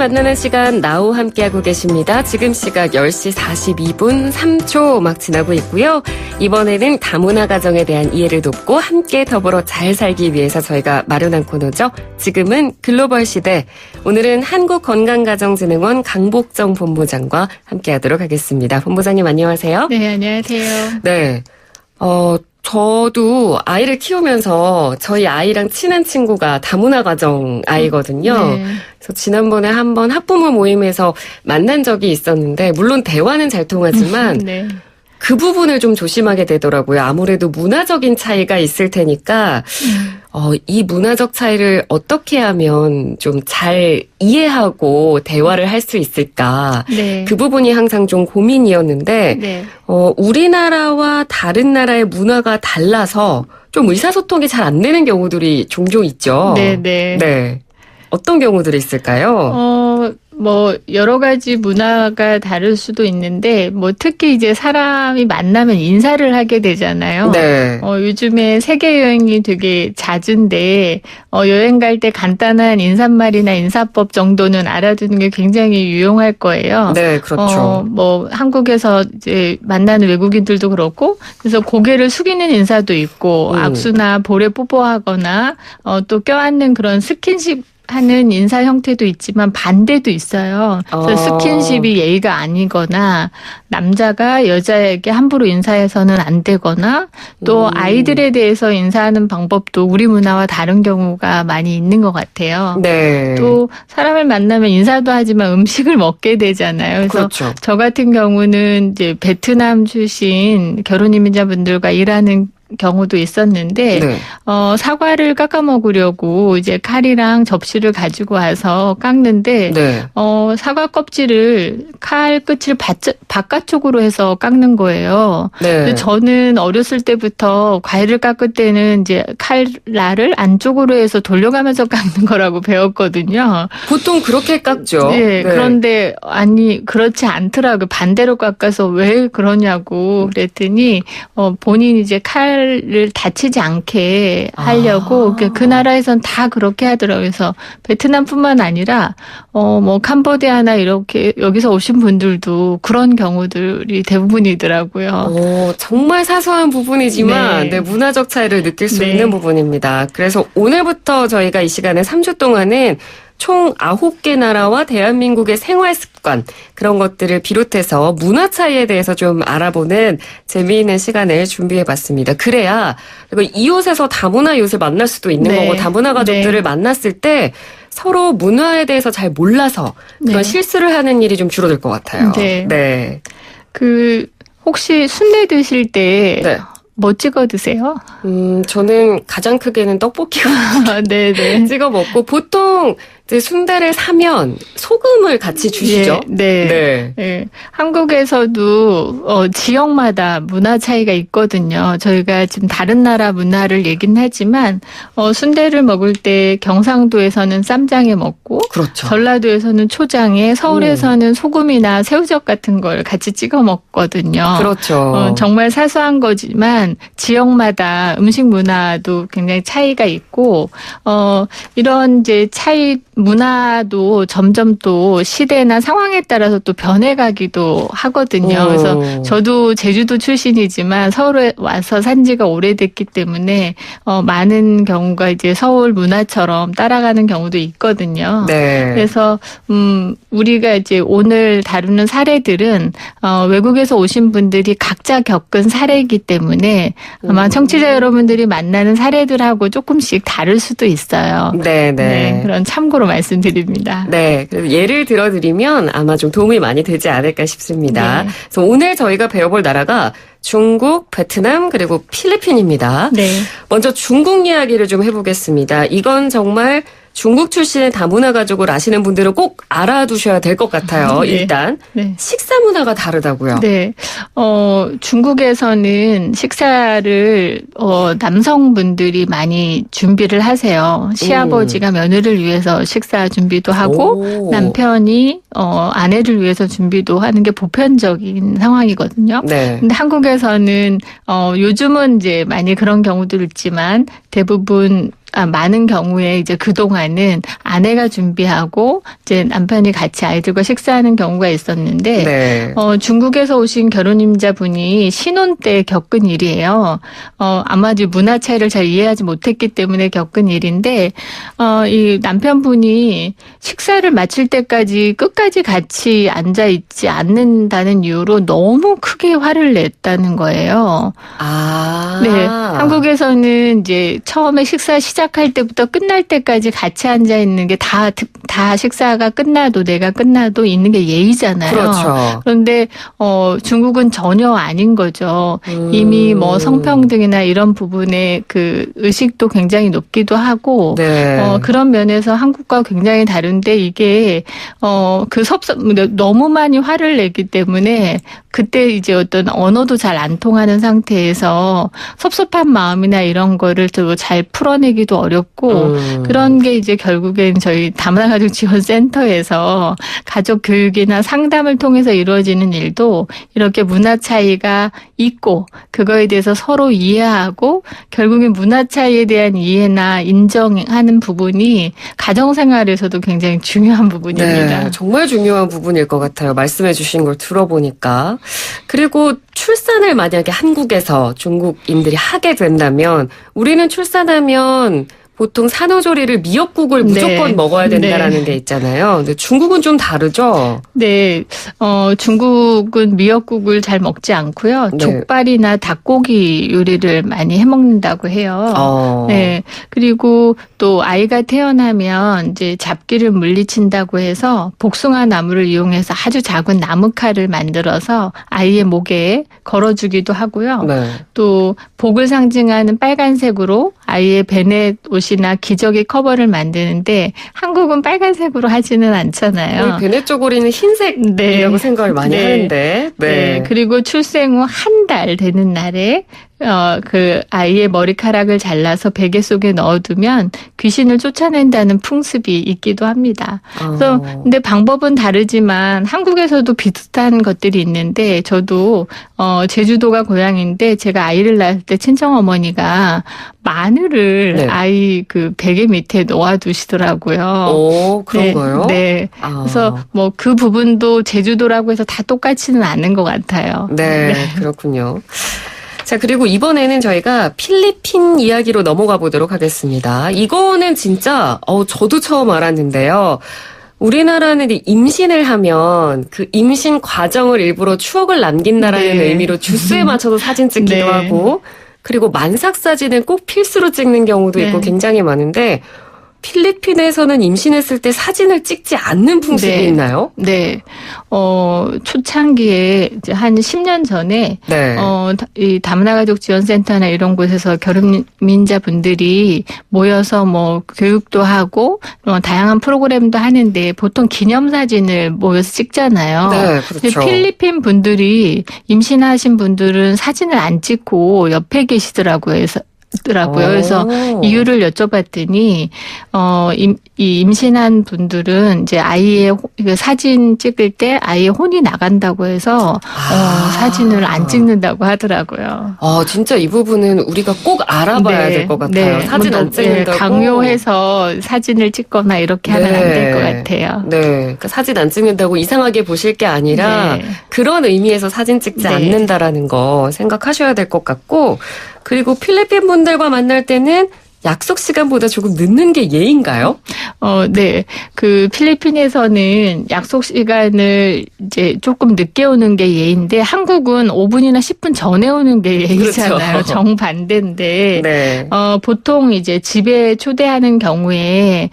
만나는 시간 나우 함께하고 계십니다. 지금 시각 10시 42분 3초 막 지나고 있고요. 이번에는 다문화 가정에 대한 이해를 돕고 함께 더불어 잘 살기 위해서 저희가 마련한 코너죠. 지금은 글로벌 시대. 오늘은 한국건강가정진흥원 강복정 본부장과 함께하도록 하겠습니다. 본부장님 안녕하세요. 네, 안녕하세요. 네. 저도 아이를 키우면서 저희 아이랑 친한 친구가 다문화 가정 아이거든요. 네. 그래서 지난번에 한번 학부모 모임에서 만난 적이 있었는데 물론 대화는 잘 통하지만 네. 그 부분을 좀 조심하게 되더라고요. 아무래도 문화적인 차이가 있을 테니까 이 문화적 차이를 어떻게 하면 좀 잘 이해하고 대화를 할 수 있을까. 네. 그 부분이 항상 좀 고민이었는데 네. 우리나라와 다른 나라의 문화가 달라서 좀 의사소통이 잘 안 되는 경우들이 종종 있죠. 네. 네. 어떤 경우들이 있을까요? 여러 가지 문화가 다를 수도 있는데, 특히 이제 사람이 만나면 인사를 하게 되잖아요. 네. 요즘에 세계 여행이 되게 잦은데, 여행 갈 때 간단한 인사말이나 인사법 정도는 알아두는 게 굉장히 유용할 거예요. 네, 그렇죠. 한국에서 이제 만나는 외국인들도 그렇고, 그래서 고개를 숙이는 인사도 있고, 악수나 볼에 뽀뽀하거나, 또 껴안는 그런 스킨십 하는 인사 형태도 있지만 반대도 있어요. 그래서 스킨십이 예의가 아니거나 남자가 여자에게 함부로 인사해서는 안 되거나 또 아이들에 대해서 인사하는 방법도 우리 문화와 다른 경우가 많이 있는 것 같아요. 네. 또 사람을 만나면 인사도 하지만 음식을 먹게 되잖아요. 그래서 그렇죠. 저 같은 경우는 이제 베트남 출신 결혼 이민자분들과 일하는 경우도 있었는데 네. 사과를 깎아 먹으려고 이제 칼이랑 접시를 가지고 와서 깎는데 네. 사과 껍질을 칼 끝을 바깥쪽으로 해서 깎는 거예요. 네. 근데 저는 어렸을 때부터 과일을 깎을 때는 이제 칼날을 안쪽으로 해서 돌려가면서 깎는 거라고 배웠거든요. 보통 그렇게 깎죠. 네. 그런데 그렇지 않더라고요. 반대로 깎아서 왜 그러냐고 그랬더니 본인이 이제 칼을 다치지 않게 하려고 그 나라에선 다 그렇게 하더라고요. 그래서 베트남뿐만 아니라 캄보디아나 이렇게 여기서 오신 분들도 그런 경우들이 대부분이더라고요. 정말 사소한 부분이지만 네, 문화적 차이를 느낄 수 있는 부분입니다. 그래서 오늘부터 저희가 이 시간에 3주 동안은 총 9개 나라와 대한민국의 생활 습관 그런 것들을 비롯해서 문화 차이에 대해서 좀 알아보는 재미있는 시간을 준비해봤습니다. 그래야 이웃에서 다문화 이웃을 만날 수도 있는 거고 다문화 가족들을 만났을 때 서로 문화에 대해서 잘 몰라서 그런 실수를 하는 일이 좀 줄어들 것 같아요. 네. 혹시 순대 드실 때 뭐 찍어 드세요? 저는 가장 크게는 떡볶이를 찍어 먹고 보통 이제 순대를 사면 소금을 같이 주시죠? 네. 한국에서도 지역마다 문화 차이가 있거든요. 저희가 지금 다른 나라 문화를 얘기는 하지만 순대를 먹을 때 경상도에서는 쌈장에 먹고 그렇죠. 전라도에서는 초장에 서울에서는 소금이나 새우젓 같은 걸 같이 찍어 먹거든요. 그렇죠. 정말 사소한 거지만 지역마다 음식 문화도 굉장히 차이가 있고 이런 이제 차이 문화도 점점 또 시대나 상황에 따라서 또 변해가기도 하거든요. 그래서 저도 제주도 출신이지만 서울에 와서 산 지가 오래됐기 때문에 많은 경우가 이제 서울 문화처럼 따라가는 경우도 있거든요. 네. 그래서 우리가 이제 오늘 다루는 사례들은 외국에서 오신 분들이 각자 겪은 사례이기 때문에 아마 청취자 여러분들이 만나는 사례들하고 조금씩 다를 수도 있어요. 네. 그런 참고로 말씀드립니다. 네. 그래서 예를 들어드리면 아마 좀 도움이 많이 되지 않을까 싶습니다. 그래서 오늘 저희가 배워볼 나라가 중국, 베트남, 그리고 필리핀입니다. 먼저 중국 이야기를 좀 해보겠습니다. 이건 정말 중국 출신의 다문화 가족을 아시는 분들은 꼭 알아두셔야 될 것 같아요. 일단 식사 문화가 다르다고요. 중국에서는 식사를 남성분들이 많이 준비를 하세요. 시아버지가 며느리를 위해서 식사 준비도 하고 남편이 아내를 위해서 준비도 하는 게 보편적인 상황이거든요. 근데 한국에서는 요즘은 이제 많이 그런 경우도 있지만 대부분 많은 경우에 이제 그동안은 아내가 준비하고 이제 남편이 같이 아이들과 식사하는 경우가 있었는데 네. 중국에서 오신 결혼임자분이 신혼 때 겪은 일이에요. 아마도 문화 차이를 잘 이해하지 못했기 때문에 겪은 일인데 이 남편분이 식사를 마칠 때까지 끝까지 같이 앉아 있지 않는다는 이유로 너무 크게 화를 냈다는 거예요. 네, 한국에서는 이제 처음에 식사 시작할 때부터 끝날 때까지 같이 앉아 있는 게 다 식사가 끝나도 내가 끝나도 있는 게 예의잖아요. 그렇죠. 그런데 중국은 전혀 아닌 거죠. 이미 뭐 성평등이나 이런 부분에 그 의식도 굉장히 높기도 하고 네. 그런 면에서 한국과 굉장히 다른데 이게 너무 많이 화를 내기 때문에 그때 이제 어떤 언어도 잘 안 통하는 상태에서 섭섭한 마음이나 이런 거를 또 잘 풀어내기도 어렵고 그런 게 이제 결국엔 저희 다문화 가족 지원 센터에서 가족 교육이나 상담을 통해서 이루어지는 일도 이렇게 문화 차이가 있고 그거에 대해서 서로 이해하고 결국엔 문화 차이에 대한 이해나 인정하는 부분이 가정생활에서도 굉장히 중요한 부분입니다. 네, 정말 중요한 부분일 것 같아요. 말씀해 주신 걸 들어보니까. 그리고 출산을 만약에 한국에서 중국인들이 하게 된다면 우리는 출산하면 보통 산후조리를 미역국을 무조건 먹어야 된다라는 게 있잖아요. 근데 중국은 좀 다르죠? 네. 중국은 미역국을 잘 먹지 않고요. 네. 족발이나 닭고기 요리를 많이 해 먹는다고 해요. 네. 그리고 또 아이가 태어나면 이제 잡기를 물리친다고 해서 복숭아 나무를 이용해서 아주 작은 나무칼을 만들어서 아이의 목에 걸어주기도 하고요. 네. 또 복을 상징하는 빨간색으로 아이의 베넷 옷이나 기저귀 커버를 만드는데 한국은 빨간색으로 하지는 않잖아요. 베넷 쪼고리는 흰색이라고 생각을 많이 하는데. 네. 그리고 출생 후 한 달 되는 날에 그 아이의 머리카락을 잘라서 베개 속에 넣어두면 귀신을 쫓아낸다는 풍습이 있기도 합니다. 그래서 근데 방법은 다르지만 한국에서도 비슷한 것들이 있는데 저도 제주도가 고향인데 제가 아이를 낳을 때 친정 어머니가 마늘을 아이 그 베개 밑에 놓아두시더라고요. 오, 그런가요? 네. 그래서 뭐 그 부분도 제주도라고 해서 다 똑같지는 않은 것 같아요. 네. 그렇군요. 자, 그리고 이번에는 저희가 필리핀 이야기로 넘어가 보도록 하겠습니다. 이거는 진짜, 저도 처음 알았는데요. 우리나라는 임신을 하면 그 임신 과정을 일부러 추억을 남긴다라는 의미로 주스에 맞춰서 사진 찍기도 하고, 그리고 만삭 사진은 꼭 필수로 찍는 경우도 있고 굉장히 많은데, 필리핀에서는 임신했을 때 사진을 찍지 않는 풍습이 있나요? 네. 초창기에 이제 한 10년 전에 이 다문화 가족 지원센터나 이런 곳에서 결혼민자분들이 모여서 뭐 교육도 하고 다양한 프로그램도 하는데 보통 기념사진을 모여서 찍잖아요. 네, 그렇죠. 필리핀 분들이 임신하신 분들은 사진을 안 찍고 옆에 계시더라고요. 그래서 이유를 여쭤봤더니 이 임신한 분들은 이제 아이의 사진 찍을 때 아이의 혼이 나간다고 해서 사진을 안 찍는다고 하더라고요. 진짜 이 부분은 우리가 꼭 알아봐야 될 것 같아요. 사진 안 찍는다고 강요해서 사진을 찍거나 이렇게 하면 안 될 것 같아요. 네, 그러니까 사진 안 찍는다고 이상하게 보실 게 아니라 그런 의미에서 사진 찍지 않는다라는 거 생각하셔야 될 것 같고. 그리고 필리핀 분들과 만날 때는 약속 시간보다 조금 늦는 게 예인가요? 네. 그 필리핀에서는 약속 시간을 이제 조금 늦게 오는 게 예인데 한국은 5분이나 10분 전에 오는 게 예의잖아요. 그렇죠. 정반대인데. 네. 보통 이제 집에 초대하는 경우에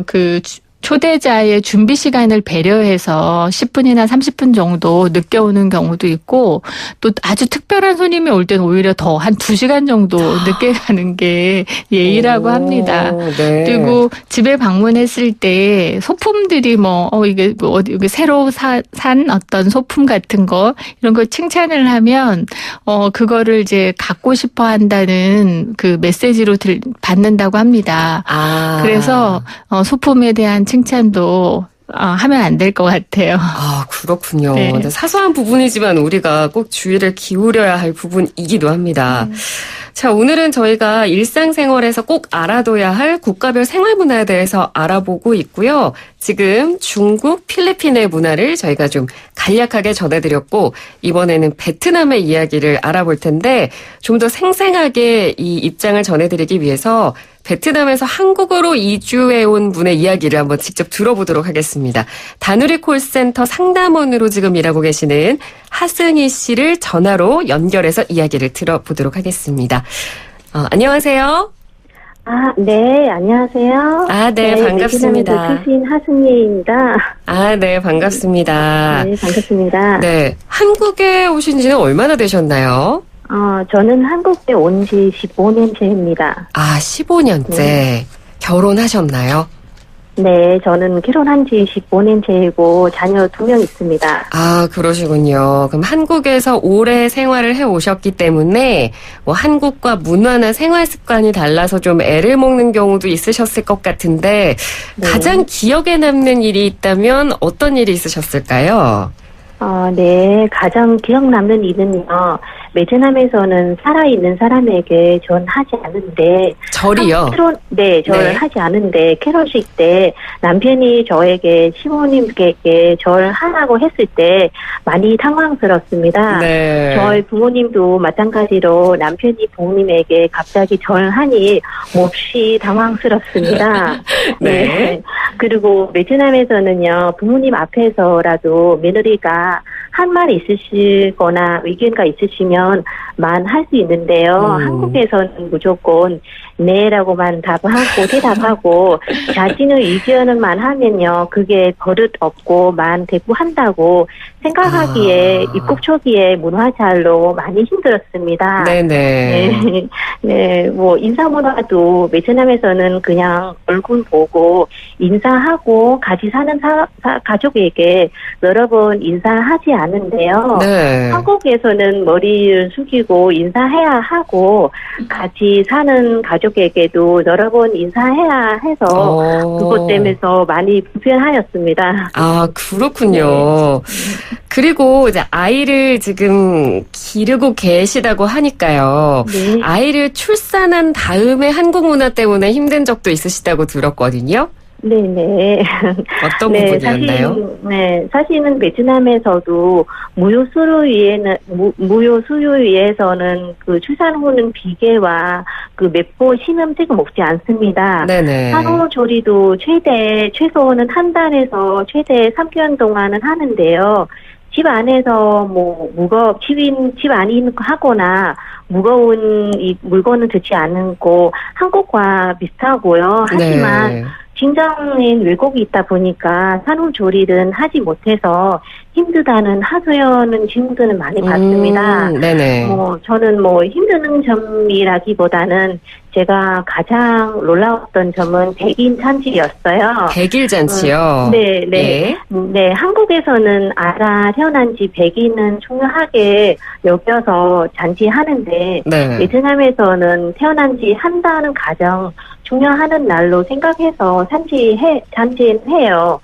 그 초대자의 준비 시간을 배려해서 10분이나 30분 정도 늦게 오는 경우도 있고 또 아주 특별한 손님이 올 때는 오히려 더 한 2시간 정도 늦게 가는 게 예의라고 합니다. 네. 그리고 집에 방문했을 때 소품들이 이게 어디 새로 산 어떤 소품 같은 거 이런 거 칭찬을 하면 그거를 이제 갖고 싶어 한다는 그 메시지로 받는다고 합니다. 그래서 소품에 대한 칭찬도 하면 안 될 것 같아요. 아, 그렇군요. 네. 근데 사소한 부분이지만 우리가 꼭 주의를 기울여야 할 부분이기도 합니다. 자, 오늘은 저희가 일상생활에서 꼭 알아둬야 할 국가별 생활 문화에 대해서 알아보고 있고요. 지금 중국, 필리핀의 문화를 저희가 좀 간략하게 전해드렸고, 이번에는 베트남의 이야기를 알아볼 텐데, 좀 더 생생하게 이 입장을 전해드리기 위해서 베트남에서 한국으로 이주해온 분의 이야기를 한번 직접 들어보도록 하겠습니다. 다누리 콜센터 상담원으로 지금 일하고 계시는 하승희 씨를 전화로 연결해서 이야기를 들어보도록 하겠습니다. 안녕하세요. 네, 안녕하세요. 네, 반갑습니다. 베트남에서 출신 하승희입니다. 네, 반갑습니다. 네, 반갑습니다. 네, 한국에 오신 지는 얼마나 되셨나요? 저는 한국에 온 지 15년째입니다. 15년째. 결혼하셨나요? 네, 저는 결혼한 지 15년째이고 자녀 2명 있습니다. 그러시군요. 그럼 한국에서 오래 생활을 해 오셨기 때문에 뭐 한국과 문화나 생활 습관이 달라서 좀 애를 먹는 경우도 있으셨을 것 같은데 네. 가장 기억에 남는 일이 있다면 어떤 일이 있으셨을까요? 네, 가장 기억 남는 일은요. 베트남에서는 살아있는 사람에게 전하지 않은데. 절이요? 네, 절을 하지 않은데, 결혼식 때 남편이 저에게 시부모님께 절하라고 했을 때 많이 당황스럽습니다. 네. 저희 부모님도 마찬가지로 남편이 부모님에게 갑자기 절하니 몹시 당황스럽습니다. 네. 그리고 베트남에서는요, 부모님 앞에서라도 며느리가 한 말 있으시거나 의견가 있으시면 말할 수 있는데요. 한국에서는 무조건 네라고만 답하고 대답하고 자신의 의견을만 하면요. 그게 버릇 없고 만 대꾸한다고 생각하기에 입국 초기에 문화잘로 많이 힘들었습니다. 네네. 네, 뭐 인사 문화도 베트남에서는 그냥 얼굴 보고 인사하고 같이 사는 가족에게 여러 번 인사하지 않은데요. 네. 한국에서는 머리를 숙이고 인사해야 하고 같이 사는 가족에게도 여러 번 인사해야 해서 그것 때문에 많이 불편하였습니다. 그렇군요. 그리고 이제 아이를 지금 기르고 계시다고 하니까요. 네. 아이를 출산한 다음에 한국 문화 때문에 힘든 적도 있으시다고 들었거든요. 네네. 어떤 부분이었나요? 사실은 베트남에서도 무효 수유위에서는 그 출산 후는 비계와 그 맵고 신음제가 먹지 않습니다. 네네. 산후조리도 최소는 한 달에서 최대 3개월 동안은 하는데요. 집 안에서 집 안이 하거나 무거운 이 물건을 듣지 않고 한국과 비슷하고요. 하지만 네. 직장인 외국이 있다 보니까 산후조리는 하지 못해서 힘들다는 하소연은 질문들은 많이 받습니다. 네네. 저는 힘드는 점이라기보다는 제가 가장 놀라웠던 점은 백일 잔치였어요. 백일 잔치요? 네. 예. 네, 한국에서는 아가 태어난 지 100일은 중요하게 여겨서 잔치하는데, 네. 베트남에서는 태어난 지 한 달은 가장 중요하는 날로 생각해서 잔치해요.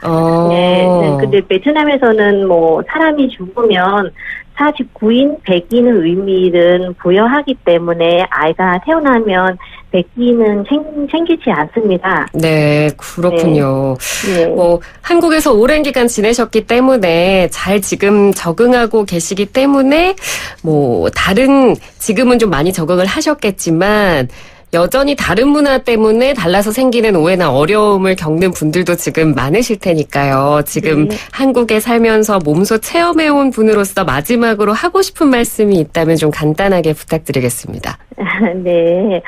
네, 근데 베트남에서는 사람이 죽으면 49인, 100인의 의미를 부여하기 때문에 아이가 태어나면 100인은 챙기지 않습니다. 네, 그렇군요. 네. 한국에서 오랜 기간 지내셨기 때문에 잘 지금 적응하고 계시기 때문에 지금은 좀 많이 적응을 하셨겠지만 여전히 다른 문화 때문에 달라서 생기는 오해나 어려움을 겪는 분들도 지금 많으실 테니까요. 지금 한국에 살면서 몸소 체험해온 분으로서 마지막으로 하고 싶은 말씀이 있다면 좀 간단하게 부탁드리겠습니다. 네.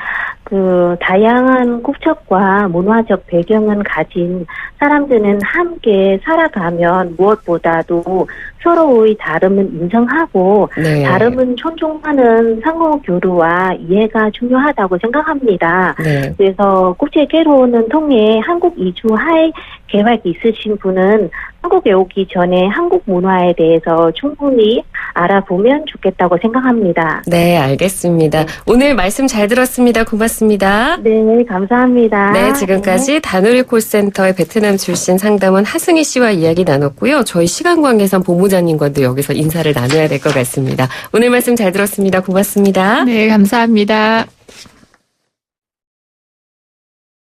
다양한 국적과 문화적 배경을 가진 사람들은 함께 살아가면 무엇보다도 서로의 다름은 인정하고 네. 다름은 존중하는 상호 교류와 이해가 중요하다고 생각합니다. 네. 그래서 국제 결혼을 통해 한국 이주할 계획이 있으신 분은 한국에 오기 전에 한국 문화에 대해서 충분히 알아보면 좋겠다고 생각합니다. 네, 알겠습니다. 오늘 말씀 잘 들었습니다. 고맙습니다. 네, 감사합니다. 네, 지금까지 다누리 콜센터의 베트남 출신 상담원 하승희 씨와 이야기 나눴고요. 저희 시간 관계상 본부장님과도 여기서 인사를 나눠야 될 것 같습니다. 오늘 말씀 잘 들었습니다. 고맙습니다. 네, 감사합니다.